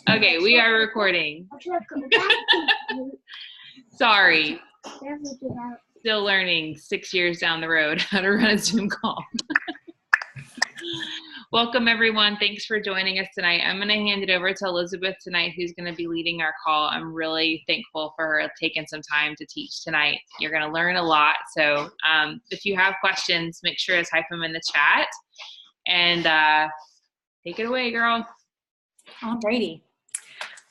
Okay, we are recording. Sorry. Still learning 6 years down the road how to run a Zoom call. Welcome, everyone. Thanks for joining us tonight. I'm going to hand it over to Elizabeth tonight, who's going to be leading our call. I'm really thankful for her taking some time to teach tonight. You're going to learn a lot. So if you have questions, make sure to type them in the chat. And take it away, girl. Alrighty.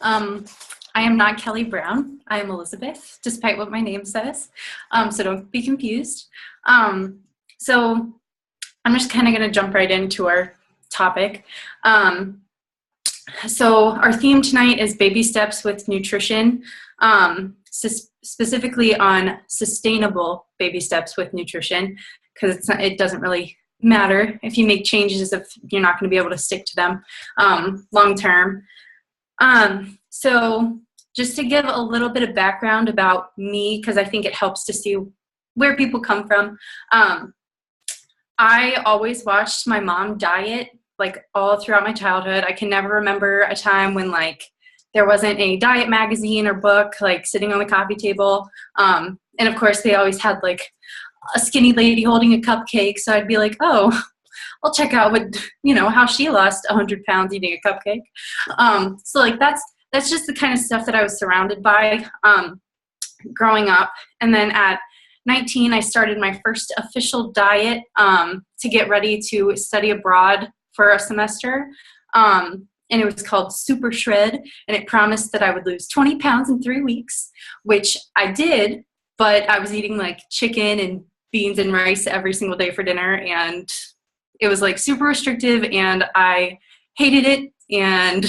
I am not Kelly Brown. I am Elizabeth, despite what my name says. So don't be confused. So I'm just kind of going to jump right into our topic. So our theme tonight is baby steps with nutrition, specifically on sustainable baby steps with nutrition, because it doesn't really matter if you make changes if you're not going to be able to stick to them long term. So just to give a little bit of background about me, because I think it helps to see where people come from. I always watched my mom diet like all throughout my childhood. I can never remember a time when like there wasn't a diet magazine or book like sitting on the coffee table. And of course they always had like a skinny lady holding a cupcake. So I'd be like, oh, I'll check out what, how she lost 100 pounds eating a cupcake. So like that's just the kind of stuff that I was surrounded by growing up. And then at 19, I started my first official diet to get ready to study abroad for a semester. And it was called Super Shred. And it promised that I would lose 20 pounds in 3 weeks, which I did. But I was eating like chicken and beans and rice every single day for dinner. And it was like super restrictive and I hated it. And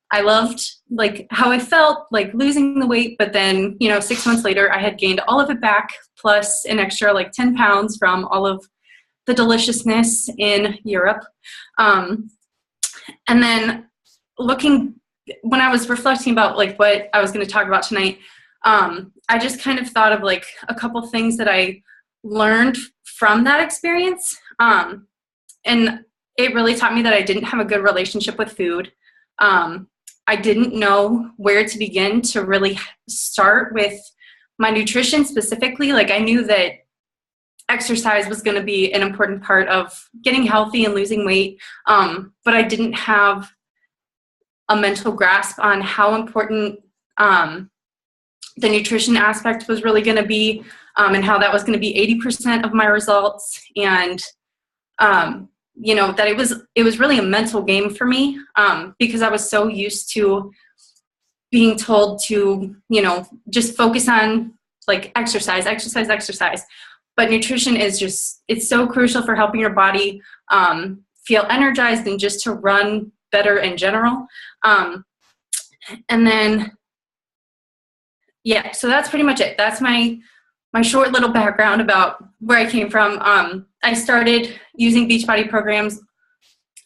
I loved like how I felt like losing the weight, but then, 6 months later, I had gained all of it back plus an extra like 10 pounds from all of the deliciousness in Europe. And then when I was reflecting about like what I was going to talk about tonight, I just kind of thought of like a couple things that I learned from that experience. And it really taught me that I didn't have a good relationship with food. I didn't know where to begin to really start with my nutrition specifically. Like I knew that exercise was going to be an important part of getting healthy and losing weight. But I didn't have a mental grasp on how important the nutrition aspect was really going to be, and how that was going to be 80% of my results. And that it was really a mental game for me, because I was so used to being told to, just focus on like exercise. But nutrition is it's so crucial for helping your body feel energized and just to run better in general. And then, so that's pretty much it. That's my short little background about where I came from. I started using Beachbody programs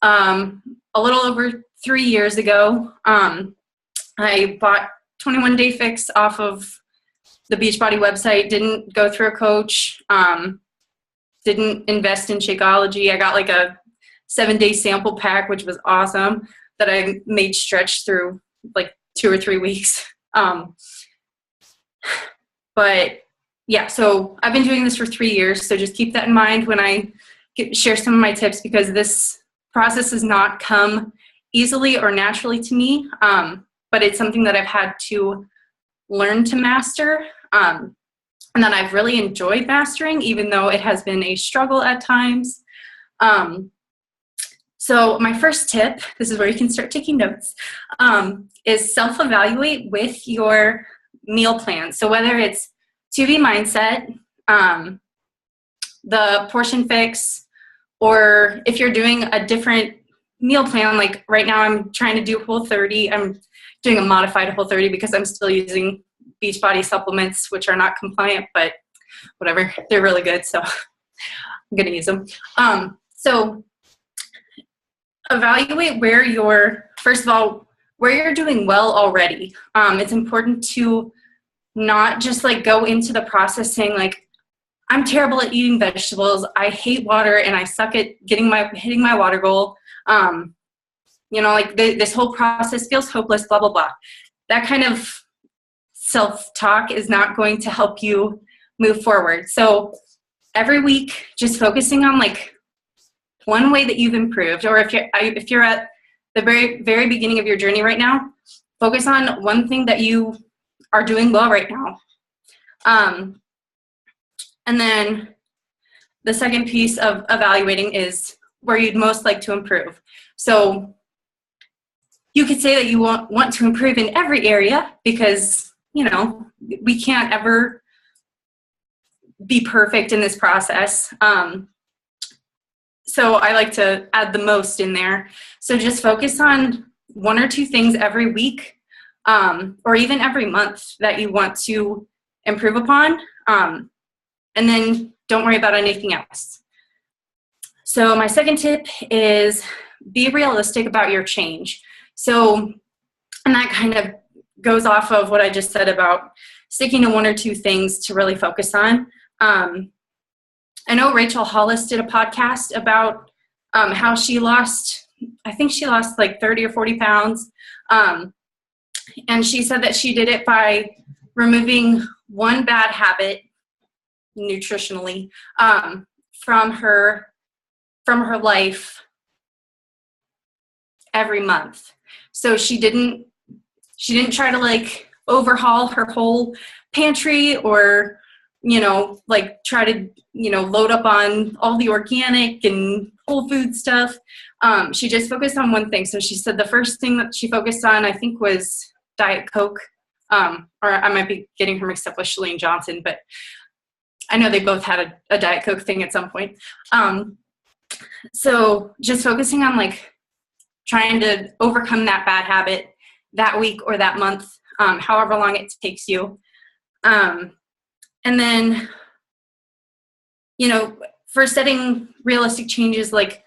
a little over 3 years ago. I bought 21 Day Fix off of the Beachbody website, didn't go through a coach, didn't invest in Shakeology. I got like a 7-day sample pack, which was awesome, that I made stretch through like 2 or 3 weeks. But yeah, so I've been doing this for 3 years, so just keep that in mind when I share some of my tips, because this process has not come easily or naturally to me, but it's something that I've had to learn to master, and that I've really enjoyed mastering, even though it has been a struggle at times. So my first tip, this is where you can start taking notes, is self-evaluate with your meal plan. So whether it's 2B Mindset, the Portion Fix, or if you're doing a different meal plan, like right now I'm trying to do Whole30. I'm doing a modified Whole30 because I'm still using Beachbody supplements, which are not compliant, but whatever, they're really good, so I'm gonna use them. So evaluate where first of all, where you're doing well already. It's important to not just like go into the process saying like, I'm terrible at eating vegetables, I hate water, and I suck at hitting my water goal. like this whole process feels hopeless, blah, blah, blah. That kind of self-talk is not going to help you move forward. So every week, just focusing on like one way that you've improved, or if you're at the very, very beginning of your journey right now, focus on one thing that you are doing well right now. And then the second piece of evaluating is where you'd most like to improve. So you could say that you want to improve in every area, because, we can't ever be perfect in this process. So I like to add the most in there. So just focus on one or two things every week, or even every month that you want to improve upon. And then don't worry about anything else. So my second tip is be realistic about your change. So, and that kind of goes off of what I just said about sticking to one or two things to really focus on. I know Rachel Hollis did a podcast about how she lost, I think she lost like 30 or 40 pounds. And she said that she did it by removing one bad habit nutritionally from her life every month. So she didn't try to like overhaul her whole pantry, or like try to load up on all the organic and whole food stuff. She just focused on one thing. So she said the first thing that she focused on, I think, was Diet Coke, or I might be getting her mixed up with Chalene Johnson, but I know they both had a Diet Coke thing at some point. So just focusing on like trying to overcome that bad habit that week or that month, however long it takes you. And then, for setting realistic changes, like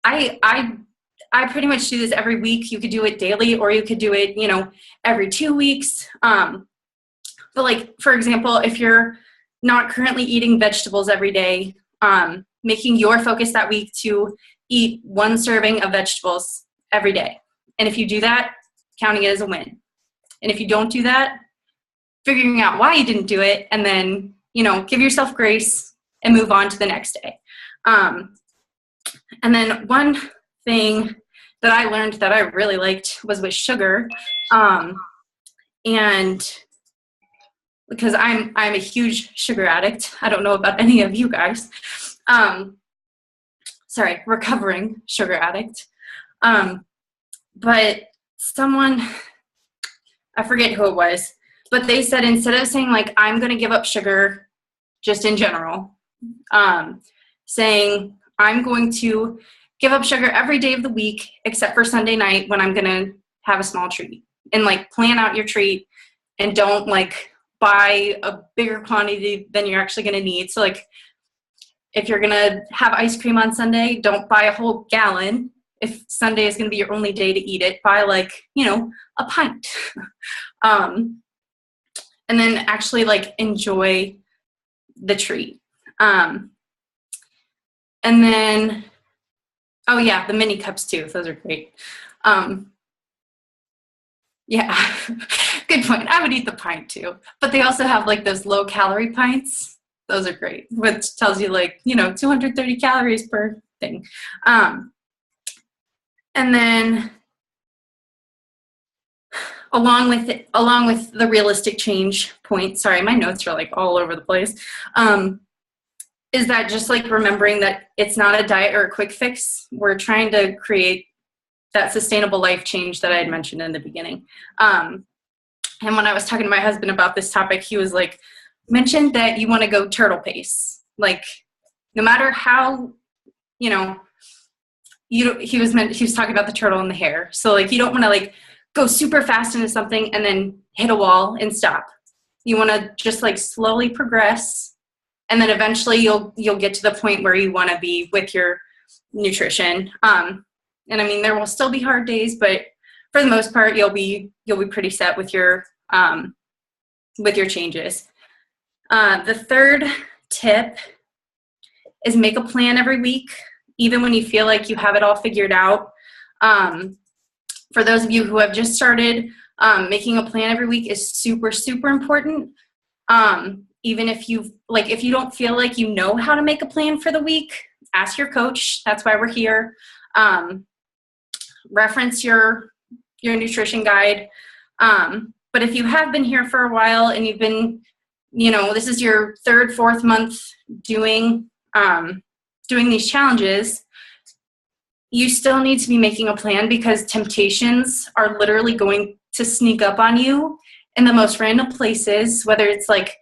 I pretty much do this every week. You could do it daily, or you could do it, every 2 weeks. But like, for example, if you're not currently eating vegetables every day, making your focus that week to eat one serving of vegetables every day. And if you do that, counting it as a win. And if you don't do that, figuring out why you didn't do it, and then, give yourself grace and move on to the next day. And then one thing that I learned that I really liked was with sugar. And because I'm a huge sugar addict. I don't know about any of you guys. Recovering sugar addict. But someone, I forget who it was, but they said instead of saying like, I'm going to give up sugar just in general, saying I'm going to give up sugar every day of the week except for Sunday night when I'm going to have a small treat, and like plan out your treat, and don't like buy a bigger quantity than you're actually going to need. So like if you're going to have ice cream on Sunday, don't buy a whole gallon. If Sunday is going to be your only day to eat it, buy like, a pint. And then actually like enjoy the treat. And then, oh yeah, the mini cups too. Those are great. Yeah, good point. I would eat the pint too. But they also have like those low calorie pints. Those are great, which tells you like, 230 calories per thing. And then along with the realistic change point, sorry, my notes are like all over the place, is that just like remembering that it's not a diet or a quick fix. We're trying to create that sustainable life change that I had mentioned in the beginning. And when I was talking to my husband about this topic, he was like, mentioned that you want to go turtle pace. Like no matter how, he was talking about the turtle and the hare. So like, you don't want to like go super fast into something and then hit a wall and stop. You want to just like slowly progress. And then eventually you'll get to the point where you want to be with your nutrition. And I mean, there will still be hard days, but for the most part, you'll be pretty set with your changes. The third tip is make a plan every week, even when you feel like you have it all figured out. For those of you who have just started, making a plan every week is super, super important. Even if if you don't feel like you know how to make a plan for the week, ask your coach. That's why we're here. Reference your nutrition guide. But if you have been here for a while and you've been, this is your 3rd, 4th month doing these challenges, you still need to be making a plan, because temptations are literally going to sneak up on you in the most random places, whether it's like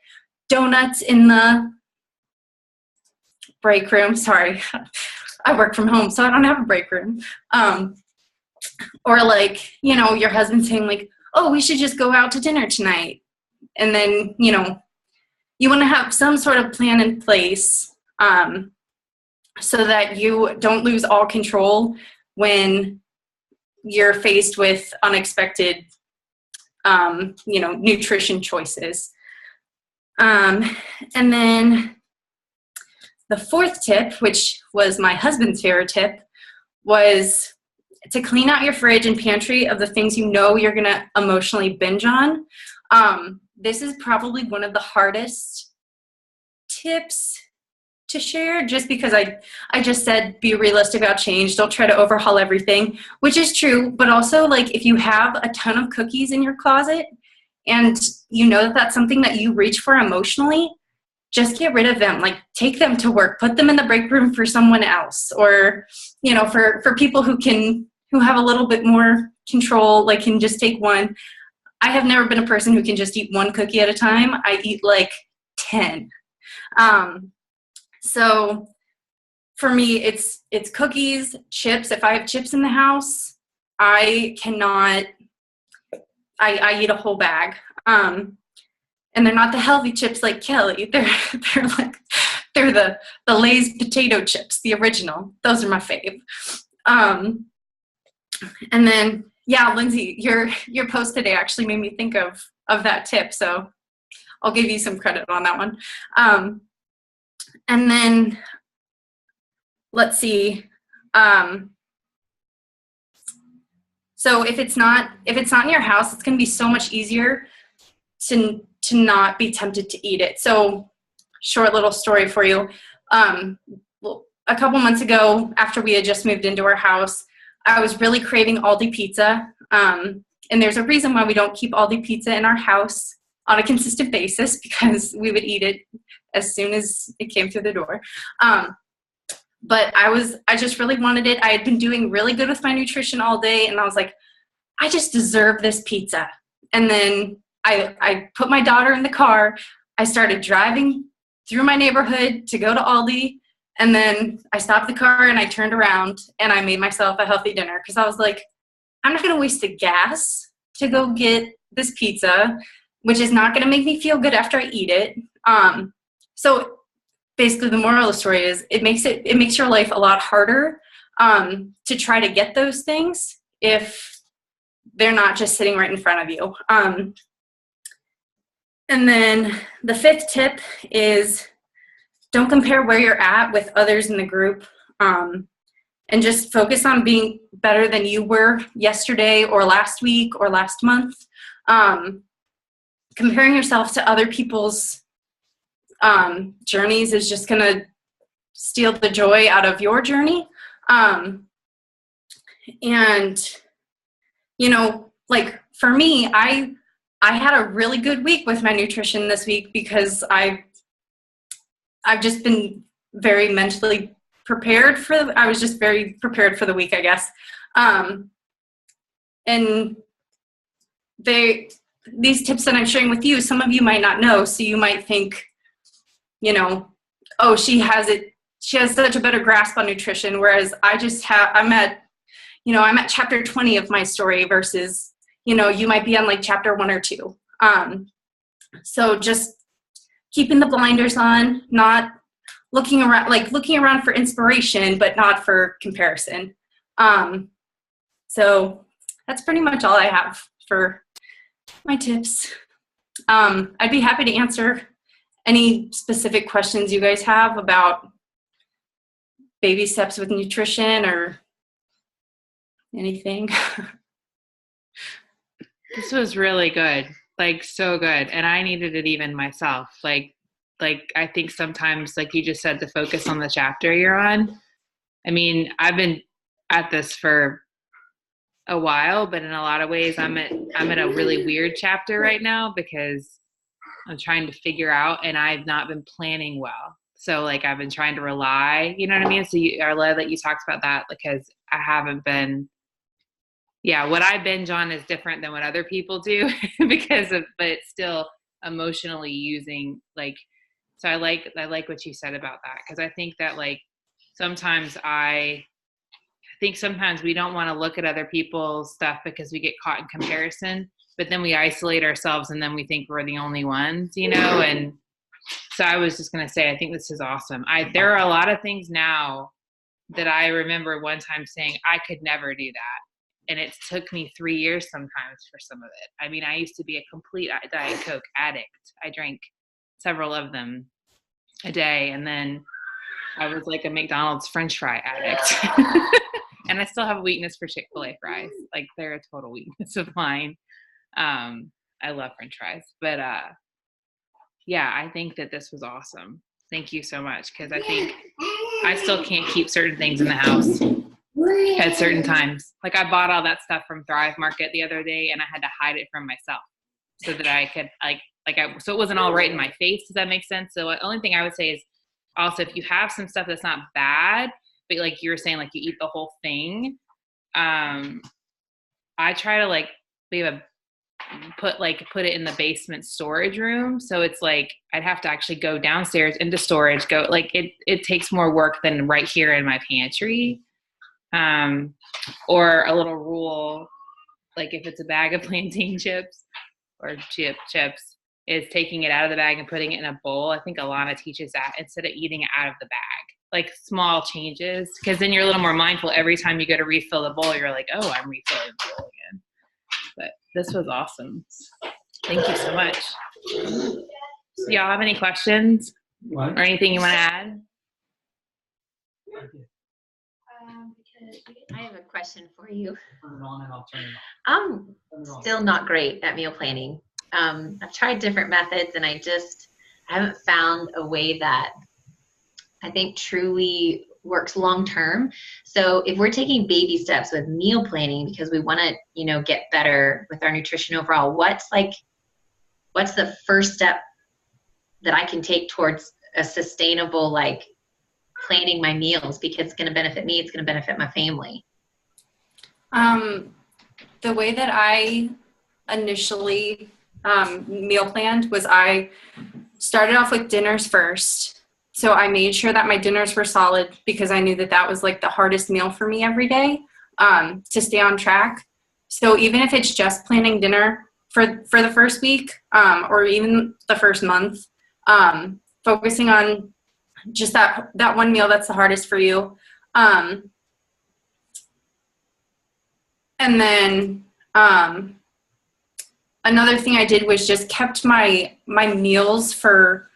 donuts in the break room. Sorry, I work from home, so I don't have a break room. Or like, your husband saying like, oh, we should just go out to dinner tonight. And then, you want to have some sort of plan in place so that you don't lose all control when you're faced with unexpected, nutrition choices. And then the 4th tip, which was my husband's favorite tip, was to clean out your fridge and pantry of the things you're going to emotionally binge on. This is probably one of the hardest tips to share, just because I just said be realistic about change. Don't try to overhaul everything, which is true. But also, like, if you have a ton of cookies in your closet and that that's something that you reach for emotionally, just get rid of them. Like, take them to work, put them in the break room for someone else, or for people who have a little bit more control, like can just take one. I have never been a person who can just eat one cookie at a time. I eat like 10. So for me, it's cookies, chips. If I have chips in the house, I cannot, I eat a whole bag. And they're not the healthy chips like Kelly. They're the Lay's potato chips, the original. Those are my fave. And then, yeah, Lindsay, your post today actually made me think of that tip. So I'll give you some credit on that one. And then let's see. So if it's not in your house, it's going to be so much easier to not be tempted to eat it. So short little story for you. A couple months ago, after we had just moved into our house, I was really craving Aldi pizza. And there's a reason why we don't keep Aldi pizza in our house on a consistent basis, because we would eat it as soon as it came through the door. But I just really wanted it. I had been doing really good with my nutrition all day, and I was like, I just deserve this pizza. And then I put my daughter in the car. I started driving through my neighborhood to go to Aldi. And then I stopped the car and I turned around and I made myself a healthy dinner, because I was like, I'm not going to waste the gas to go get this pizza, which is not going to make me feel good after I eat it. So basically the moral of the story is it makes your life a lot harder to try to get those things if they're not just sitting right in front of you. And then the 5th tip is don't compare where you're at with others in the group, and just focus on being better than you were yesterday or last week or last month. Comparing yourself to other people's journeys is just going to steal the joy out of your journey. And, like for me, I had a really good week with my nutrition this week, because I've just been very mentally prepared I was just very prepared for the week, I guess. And these tips that I'm sharing with you, some of you might not know. So you might think, oh, she has such a better grasp on nutrition. Whereas I'm at chapter 20 of my story versus, you might be on like chapter 1 or 2. So just keeping the blinders on, not looking around for inspiration, but not for comparison. So that's pretty much all I have for my tips. I'd be happy to answer any specific questions you guys have about baby steps with nutrition or anything. This was really good. Like so good. And I needed it even myself. Like I think sometimes, like you just said, to focus on the chapter you're on. I mean, I've been at this for a while, but in a lot of ways I'm at a really weird chapter right now because I'm trying to figure out and I've not been planning well. So like I've been trying to rely, you know what I mean? So I love that you talked about that because I haven't been, yeah, what I binge on is different than what other people do but it's still emotionally using like, so I like what you said about that. Cause I think that like sometimes I think sometimes we don't want to look at other people's stuff because we get caught in comparison, but then we isolate ourselves and then we think we're the only ones, and so I was just going to say, I think this is awesome. There are a lot of things now that I remember one time saying I could never do that. And it took me 3 years sometimes for some of it. I mean, I used to be a complete Diet Coke addict. I drank several of them a day. And then I was like a McDonald's French fry addict. And I still have a weakness for Chick-fil-A fries. Like they're a total weakness of mine. I love French fries, but yeah, I think that this was awesome. Thank you so much. Cause I think I still can't keep certain things in the house at certain times. Like I bought all that stuff from Thrive Market the other day and I had to hide it from myself so that I could so it wasn't all right in my face. Does that make sense? So the only thing I would say is also, if you have some stuff that's not bad, but like you were saying, like you eat the whole thing. I try to like, we have put it in the basement storage room. So it's like, I'd have to actually go downstairs into storage, it takes more work than right here in my pantry. Or a little rule, like if it's a bag of plantain chips or chips, is taking it out of the bag and putting it in a bowl. I think Alana teaches that instead of eating it out of the bag. Like small changes, because then you're a little more mindful every time you go to refill the bowl. You're like, oh, I'm refilling the bowl again. But this was awesome. Thank you so much. Do y'all have any questions or anything you want to add? I have a question for you. I'm still not great at meal planning. I've tried different methods and I haven't found a way that I think truly works long term. So if we're taking baby steps with meal planning because we want to, get better with our nutrition overall, what's the first step that I can take towards a sustainable planning my meals, because it's going to benefit me, it's going to benefit my family? The way that I initially meal planned was I started off with dinners first. So I made sure that my dinners were solid because I knew that was like the hardest meal for me every day to stay on track. So even if it's just planning dinner for the first week or even the first month, focusing on just that one meal that's the hardest for you. And then another thing I did was just kept my meals for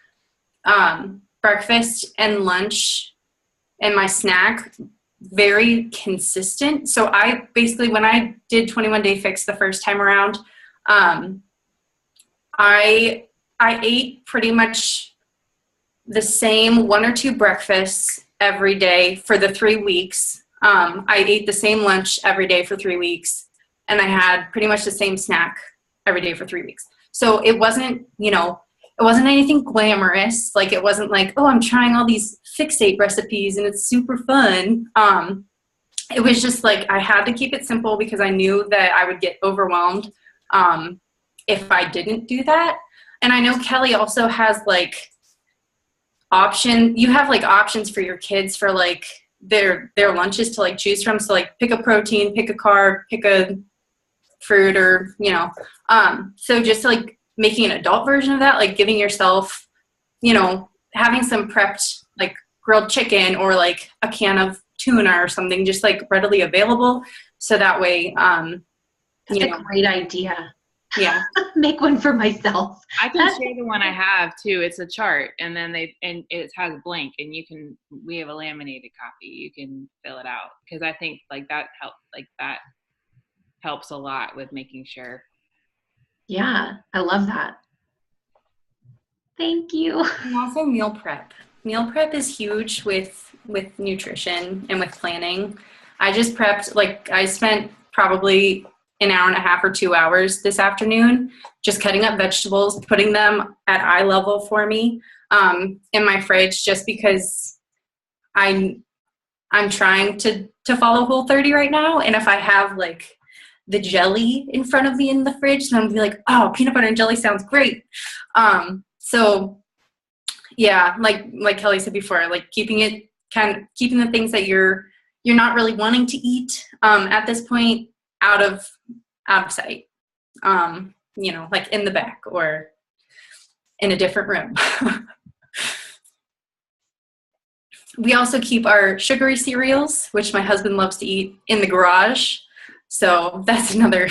breakfast and lunch and my snack very consistent. So I basically, when I did 21 Day Fix the first time around, I ate pretty much the same 1 or 2 breakfasts every day for the 3 weeks. I ate the same lunch every day for 3 weeks, and I had pretty much the same snack every day for 3 weeks. So it wasn't, it wasn't anything glamorous. Like, it wasn't like, oh, I'm trying all these Fixate recipes and it's super fun. It was just like, I had to keep it simple because I knew that I would get overwhelmed if I didn't do that. And I know Kelly also has you have options for your kids for their lunches to choose from. So pick a protein, pick a carb, pick a fruit, or so just making an adult version of that, giving yourself, having some prepped grilled chicken or a can of tuna or something just readily available, so that way that's a great idea. Yeah. Make one for myself. I can share the one I have too. It's a chart, and then it has blank, and we have a laminated copy. You can fill it out, because I think that helps a lot with making sure Yeah, I love that. Thank you. And also meal prep. Meal prep is huge with nutrition and with planning. I just prepped, like I spent probably an hour and a half or 2 hours this afternoon just cutting up vegetables, putting them at eye level for me in my fridge, just because I'm trying to follow Whole30 right now, and if I have like the jelly in front of me in the fridge, then I'll be like, oh, peanut butter and jelly sounds great. So yeah, like Kelly said before, like keeping the things that you're not really wanting to eat at this point out of sight. Like in the back or in a different room. We also keep our sugary cereals, which my husband loves to eat, in the garage. So that's another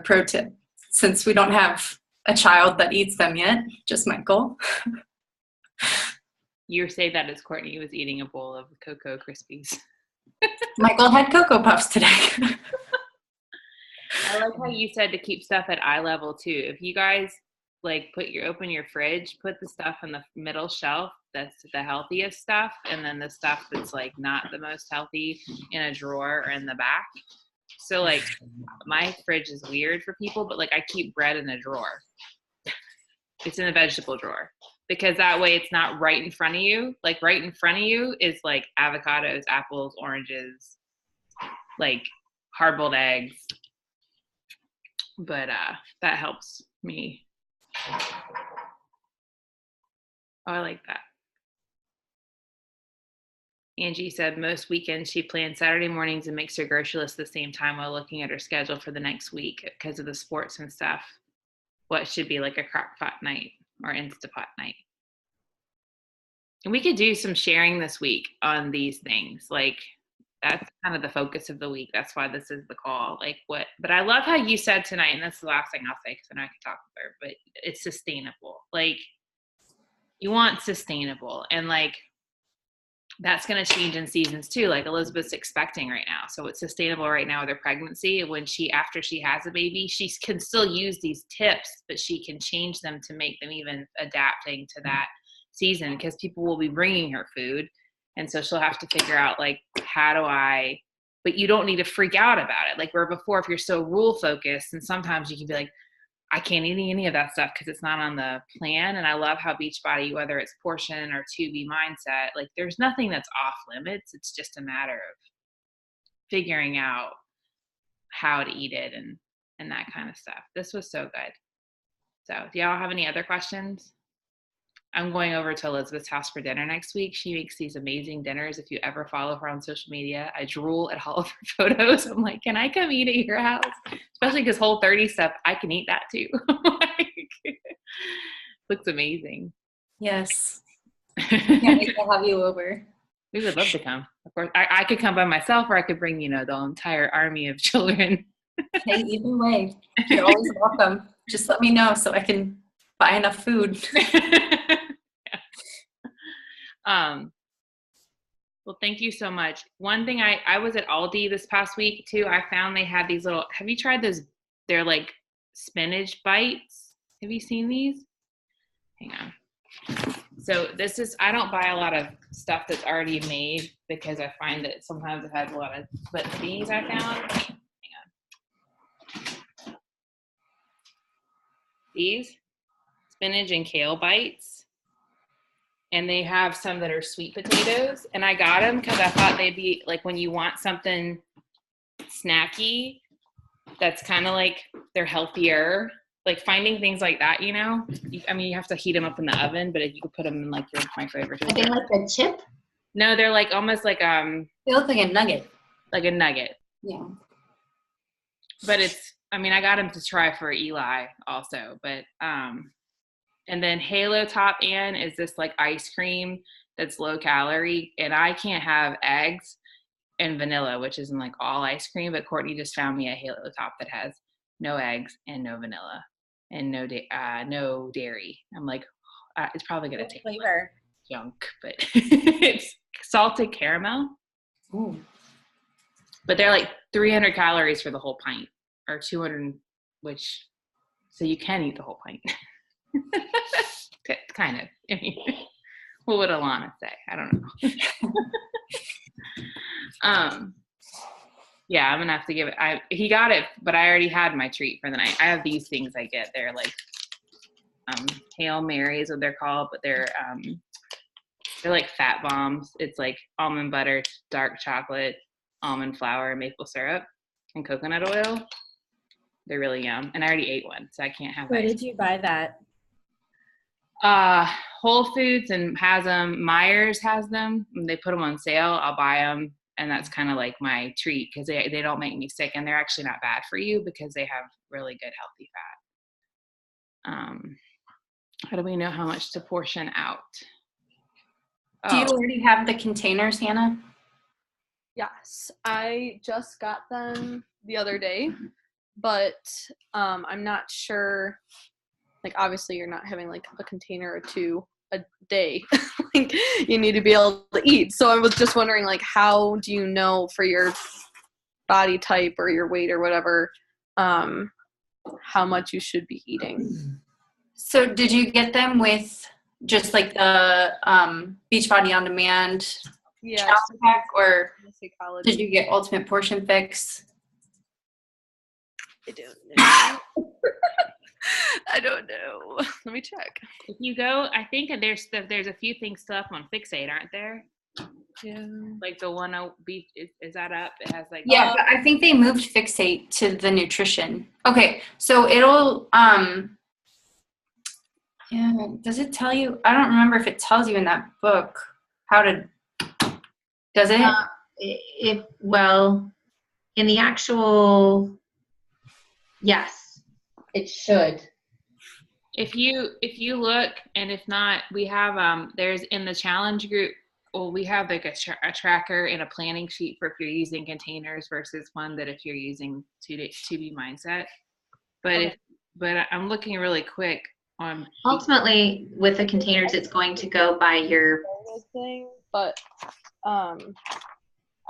pro tip, since we don't have a child that eats them yet, just Michael. You say that as Courtney was eating a bowl of Cocoa Krispies. Michael had Cocoa Puffs today. I like how you said to keep stuff at eye level too. If you guys like open your fridge, put the stuff on the middle shelf that's the healthiest stuff, and then the stuff that's like not the most healthy in a drawer or in the back. So like my fridge is weird for people, but like I keep bread in a drawer. It's in the vegetable drawer, because that way it's not right in front of you. Like right in front of you is like avocados, apples, oranges, like hard-boiled eggs. But that helps me. Oh, I like that. Angie said most weekends she plans Saturday mornings and makes her grocery list at the same time while looking at her schedule for the next week because of the sports and stuff. What should be like a crock pot night or Instapot night. And we could do some sharing this week on these things. Like that's kind of the focus of the week. That's why this is the call. But I love how you said tonight, and that's the last thing I'll say because I know I can talk with her, but it's sustainable. Like you want sustainable, and like that's going to change in seasons too. Like Elizabeth's expecting right now. So it's sustainable right now with her pregnancy. When after she has a baby, she can still use these tips, but she can change them to make them even adapting to that season, because people will be bringing her food. And so she'll have to figure out like, but you don't need to freak out about it. Like where before, if you're so rule focused, and sometimes you can be like, I can't eat any of that stuff because it's not on the plan. And I love how Beachbody, whether it's portion or 2B mindset, like there's nothing that's off limits. It's just a matter of figuring out how to eat it and that kind of stuff. This was so good. So do y'all have any other questions? I'm going over to Elizabeth's house for dinner next week. She makes these amazing dinners. If you ever follow her on social media, I drool at all of her photos. I'm like, can I come eat at your house? Especially because Whole30 stuff, I can eat that too. Looks amazing. Yes. Can't wait to have you over. We would love to come. Of course, I could come by myself, or I could bring, the entire army of children. Hey, either way, you're always welcome. Just let me know so I can buy enough food. Well, thank you so much. One thing, I was at Aldi this past week too. I found they had these have you tried those? They're like spinach bites. Have you seen these? Hang on. So I don't buy a lot of stuff that's already made because I find that sometimes it has a lot of, but these I found, hang on. These spinach and kale bites. And they have some that are sweet potatoes. And I got them because I thought they'd be like when you want something snacky, that's kind of like they're healthier. Like finding things like that, you have to heat them up in the oven, but if you could put them in like your microwave. Are they like a chip? No, they're like almost like they look like a nugget. Like a nugget. Yeah. But I got them to try for Eli also, but and then Halo Top Ann is this like ice cream that's low calorie, and I can't have eggs and vanilla, which isn't like all ice cream, but Courtney just found me a Halo Top that has no eggs and no vanilla and no dairy. I'm like, it's probably going to taste like junk, but it's salted caramel. Ooh. But they're like 300 calories for the whole pint, or 200. so you can eat the whole pint. Kind of. I mean, what would Alana say? I don't know. Yeah, I'm gonna have to give it. He got it, but I already had my treat for the night. I have these things I get. They're like Hail Marys, what they're called, but they're like fat bombs. It's like almond butter, dark chocolate, almond flour, maple syrup, and coconut oil. They're really yum. And I already ate one, so I can't have Where did you buy that? Whole Foods and has them. Myers has them. When they put them on sale, I'll buy them. And that's kind of like my treat because they don't make me sick. And they're actually not bad for you because they have really good healthy fat. How do we know how much to portion out? Do you already have the containers, Hannah? Yes, I just got them the other day, but I'm not sure. Like, obviously, you're not having like a container or two a day. Like, you need to be able to eat. So I was just wondering, like, how do you know for your body type or your weight or whatever, how much you should be eating? So did you get them with just like the Beachbody On Demand challenge pack, or did you get Ultimate Portion Fix? I don't know. I don't know. Let me check. If you go, I think there's a few things still up on Fixate, aren't there? Yeah. Like the one beef, is that up? It has like But I think they moved Fixate to the nutrition. Okay, so it'll yeah, does it tell you? I don't remember if it tells you in that book how to. Does it? Well, in the actual, yes, it should. If you look, and if not, we have there's in the challenge group. Well, we have like a tracker and a planning sheet for if you're using containers versus one that if you're using 2B Mindset. But but I'm looking really quick on. Ultimately, with the containers, it's going to go by your thing, but I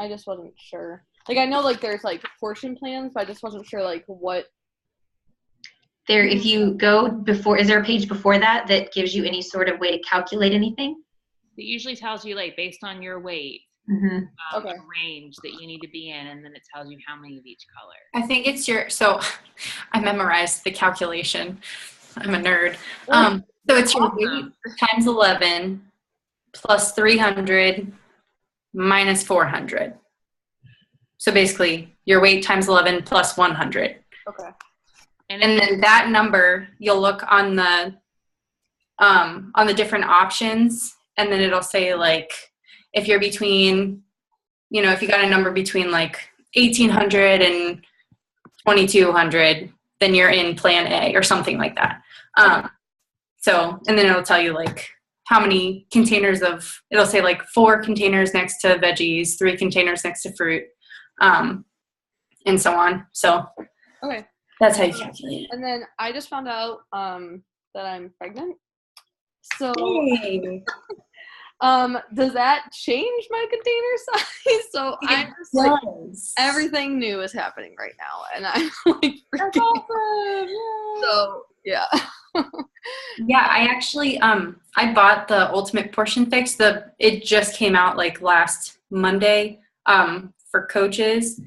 just wasn't sure. Like, I know like there's like portion plans, but I just wasn't sure like what. There, if you go before, is there a page before that gives you any sort of way to calculate anything? It usually tells you like based on your weight, a range that you need to be in, and then it tells you how many of each color. I think it's so I memorized the calculation. I'm a nerd. So it's your weight times 11 plus 300 minus 400. So basically your weight times 11 plus 100. Okay. And then that number, you'll look on the different options, and then it'll say like if you're between, if you got a number between like 1,800 and 2,200, then you're in plan A or something like that. So, and then it'll tell you like how many containers it'll say like 4 containers next to veggies, 3 containers next to fruit, and so on. So. Okay. That's how you calculate it. And then I just found out that I'm pregnant. So, does that change my container size? So I'm just like, everything new is happening right now, and I'm like, that's awesome. Yeah. So yeah. Yeah, I actually I bought the Ultimate Portion Fix. It just came out like last Monday for coaches.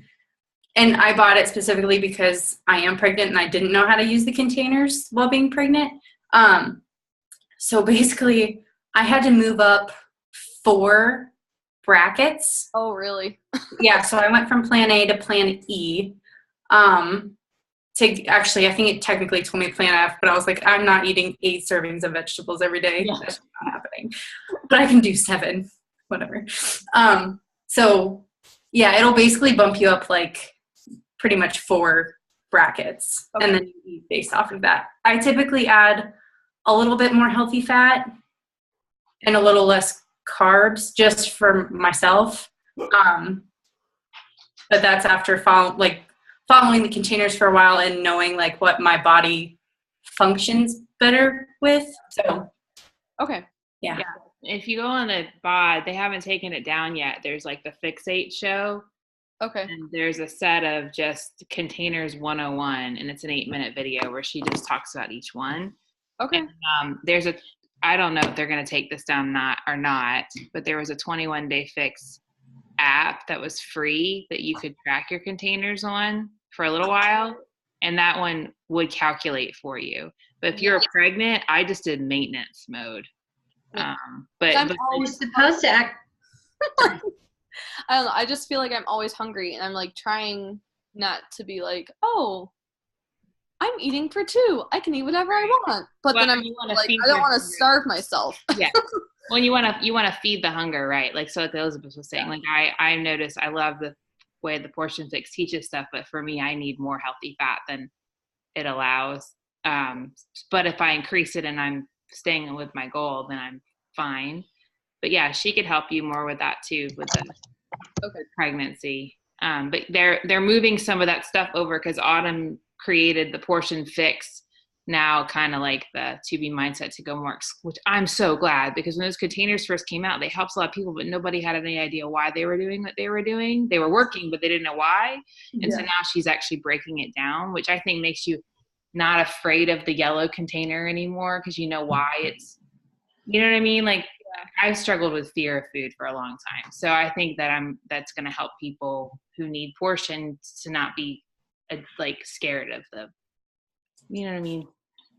And I bought it specifically because I am pregnant and I didn't know how to use the containers while being pregnant. So basically, I had to move up 4 brackets. Oh, really? Yeah, so I went from plan A to plan E. Actually, I think it technically told me plan F, but I was like, I'm not eating 8 servings of vegetables every day. Yeah. That's not happening. But I can do 7, whatever. So yeah, it'll basically bump you up like pretty much 4 brackets, and then you eat based off of that. I typically add a little bit more healthy fat and a little less carbs just for myself. But that's after following the containers for a while and knowing like what my body functions better with. So, yeah. If you go on the bod, they haven't taken it down yet. There's like the Fixate show. Okay. And there's a set of just Containers 101, and it's an 8-minute video where she just talks about each one. Okay. And, I don't know if they're going to take this down or not, but there was a 21-day fix app that was free that you could track your containers on for a little while, and that one would calculate for you. But if you're pregnant, I just did maintenance mode. But always supposed to act. I don't know. I just feel like I'm always hungry, and I'm like trying not to be like, oh, I'm eating for 2. I can eat whatever I want. But then I'm like, I don't want to starve myself. Yeah. Well, you want to feed the hunger, right? Like, so like Elizabeth was saying, like I noticed I love the way the Portion Fix teaches stuff, but for me, I need more healthy fat than it allows. But if I increase it and I'm staying with my goal, then I'm fine. But yeah, she could help you more with that too, with the pregnancy. But they're moving some of that stuff over because Autumn created the Portion Fix now, kind of like the 2B mindset to go more, which I'm so glad, because when those containers first came out, they helped a lot of people, but nobody had any idea why they were doing what they were doing. They were working, but they didn't know why. And so now she's actually breaking it down, which I think makes you not afraid of the yellow container anymore, because you know why it's, you know what I mean? Like, I've struggled with fear of food for a long time. So I think that that's going to help people who need portions to not be like scared of the, you know what I mean?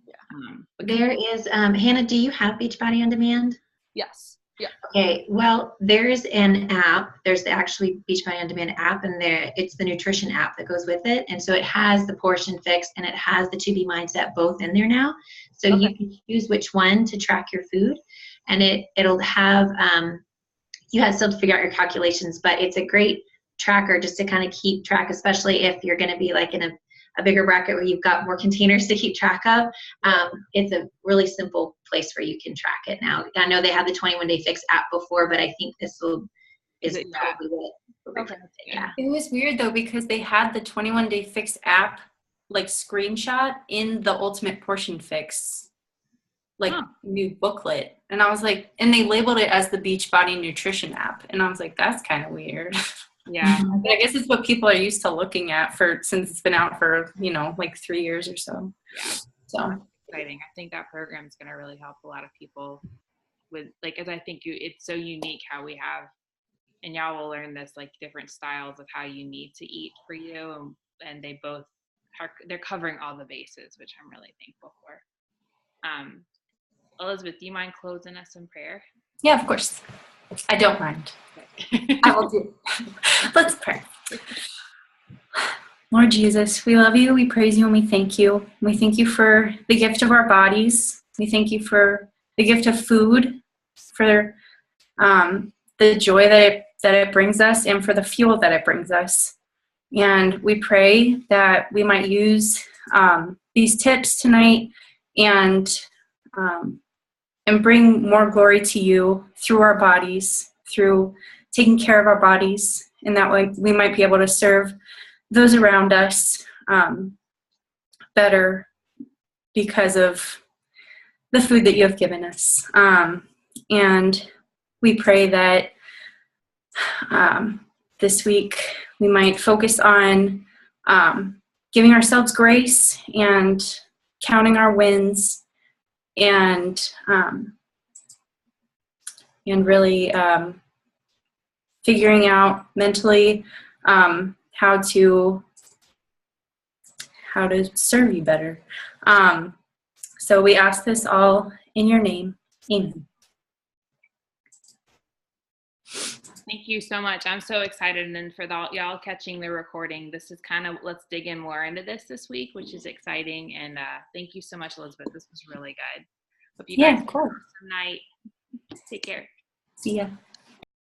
Yeah. There is, Hannah, do you have Beachbody On Demand? Yes. Yeah. Okay. Well, there's an app. There's the actually Beachbody On Demand app, and it's the nutrition app that goes with it. And so it has the Portion Fix and it has the 2B mindset both in there now. So you can choose which one to track your food, and it'll have, you have still to figure out your calculations, but it's a great tracker just to kind of keep track, especially if you're going to be like in a bigger bracket where you've got more containers to keep track of. It's a really simple place where you can track it now. I know they had the 21-day fix app before, but I think this is probably what yeah. It was weird though, because they had the 21-day fix app like screenshot in the Ultimate Portion Fix like new booklet, and I was like, and they labeled it as the Beachbody Nutrition app, and I was like, that's kind of weird. Yeah. But I guess it's what people are used to looking at since it's been out for, like 3 years or so. Yeah. So exciting. I think that program is going to really help a lot of people with, like, as I think it's so unique how we have, and y'all will learn this, like different styles of how you need to eat for you. And they both they're covering all the bases, which I'm really thankful for. Elizabeth, do you mind closing us in prayer? Yeah, of course. I don't mind. I will do. Let's pray. Lord Jesus, we love you, we praise you, and we thank you. We thank you for the gift of our bodies. We thank you for the gift of food, for the joy that it brings us, and for the fuel that it brings us. And we pray that we might use these tips tonight and bring more glory to you through our bodies, through taking care of our bodies, and that way we might be able to serve those around us better because of the food that you have given us. And we pray that this week we might focus on giving ourselves grace and counting our wins, and really figuring out mentally how to serve you better. So we ask this all in your name. Amen. Thank you so much. I'm so excited, and for y'all catching the recording, this is kind of, let's dig in more into this week, which is exciting. And thank you so much, Elizabeth. This was really good. Hope you guys have an awesome night. Take care. See ya.